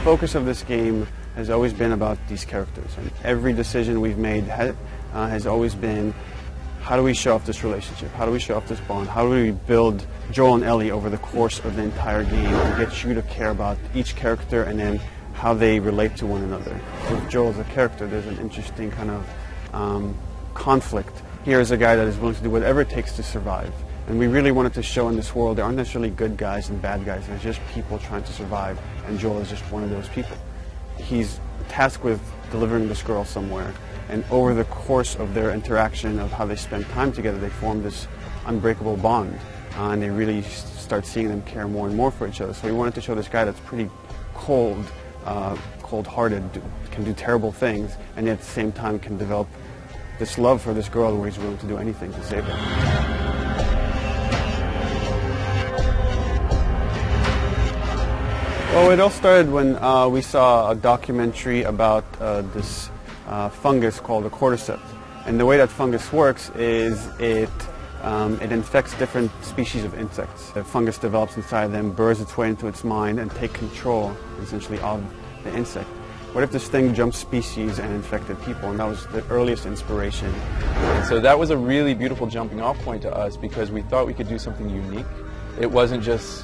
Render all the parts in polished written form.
focus of this game has always been about these characters, and every decision we've made has always been, how do we show off this relationship? How do we show off this bond? How do we build Joel and Ellie over the course of the entire game and get you to care about each character and then how they relate to one another? With Joel as a character, there's an interesting kind of conflict. Here is a guy that is willing to do whatever it takes to survive. And we really wanted to show in this world there aren't necessarily good guys and bad guys. There's just people trying to survive, and Joel is just one of those people. He's tasked with delivering this girl somewhere, and over the course of their interaction, of how they spend time together, they form this unbreakable bond, and they really start seeing them care more and more for each other. So we wanted to show this guy that's pretty cold, cold-hearted, can do terrible things, and yet at the same time can develop this love for this girl where he's willing to do anything to save her. Well, it all started when we saw a documentary about this fungus called the cordyceps. And the way that fungus works is it infects different species of insects. The fungus develops inside them, burrows its way into its mind, and take control, essentially, of the insect. What if this thing jumped species and infected people? And that was the earliest inspiration. So that was a really beautiful jumping off point to us, because we thought we could do something unique. It wasn't just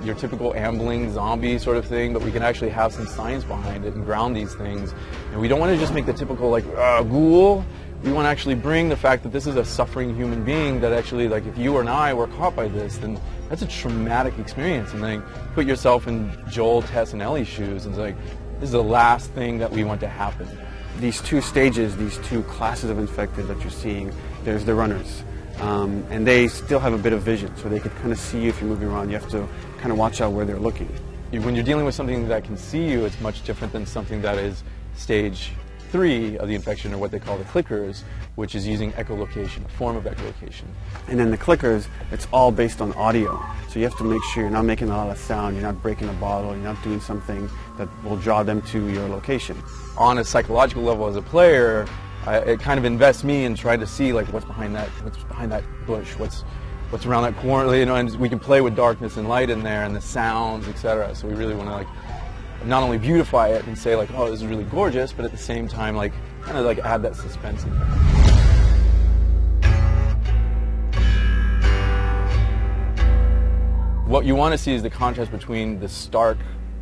your typical ambling zombie sort of thing, but we can actually have some science behind it and ground these things. And we don't want to just make the typical like ghoul. We want to actually bring the fact that this is a suffering human being, that actually, like, if you and I were caught by this, then that's a traumatic experience. And then put yourself in Joel, Tess, and Ellie's shoes, and it's like, this is the last thing that we want to happen. These two stages, these two classes of infected that you're seeing, there's the runners. And they still have a bit of vision, so they could kind of see you if you're moving around. You have to kind of watch out where they're looking. When you're dealing with something that can see you, it's much different than something that is stage 3 of the infection, or what they call the clickers, which is using echolocation, a form of echolocation. And then the clickers, it's all based on audio. So you have to make sure you're not making a lot of sound, you're not breaking a bottle, you're not doing something that will draw them to your location. On a psychological level as a player, it kind of invests me in trying to see, like, what's behind that bush, what's around that corner, you know, and we can play with darkness and light in there and the sounds, etc. So we really want to, like, not only beautify it and say, like, oh, this is really gorgeous, but at the same time, like, kind of like add that suspense in there. What you want to see is the contrast between the stark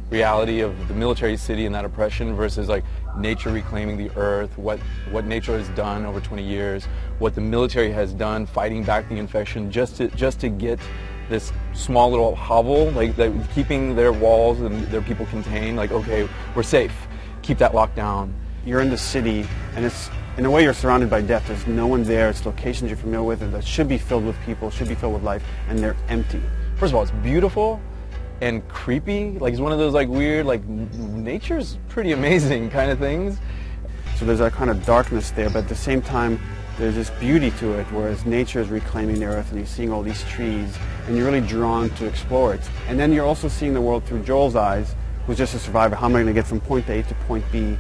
reality of the military city and that oppression versus, like, nature reclaiming the earth, what nature has done over 20 years, what the military has done fighting back the infection just to get this small little hovel, like keeping their walls and their people contained, like, okay, we're safe, keep that locked down. You're in the city, and it's, in a way, you're surrounded by death. There's no one there. It's locations you're familiar with, and that should be filled with people, should be filled with life, and they're empty. First of all, it's beautiful and creepy. Like, it's one of those, like, weird, like, nature's pretty amazing kind of things. So there's that kind of darkness there, but at the same time, there's this beauty to it, whereas nature is reclaiming the earth, and you're seeing all these trees, and you're really drawn to explore it. And then you're also seeing the world through Joel's eyes, who's just a survivor. How am I going to get from point A to point B?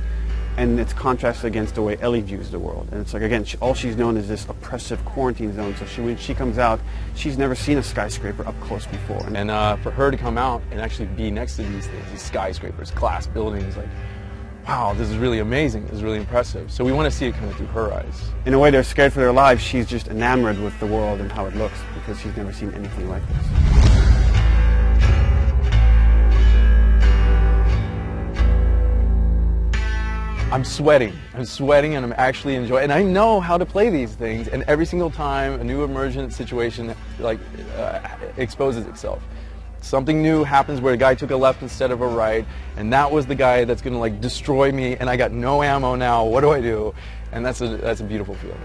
And it's contrasted against the way Ellie views the world. And it's like, again, all she's known is this oppressive quarantine zone. So when she comes out, she's never seen a skyscraper up close before. And for her to come out and actually be next to these things, these skyscrapers, glass buildings, like, wow, this is really amazing, this is really impressive. So we want to see it kind of through her eyes. In a way, they're scared for their lives. She's just enamored with the world and how it looks, because she's never seen anything like this. I'm sweating and I'm actually enjoying, and I know how to play these things, and every single time a new emergent situation, like, exposes itself. Something new happens where a guy took a left instead of a right, and that was the guy that's going to, like, destroy me, and I got no ammo now. What do I do? And that's a beautiful feeling.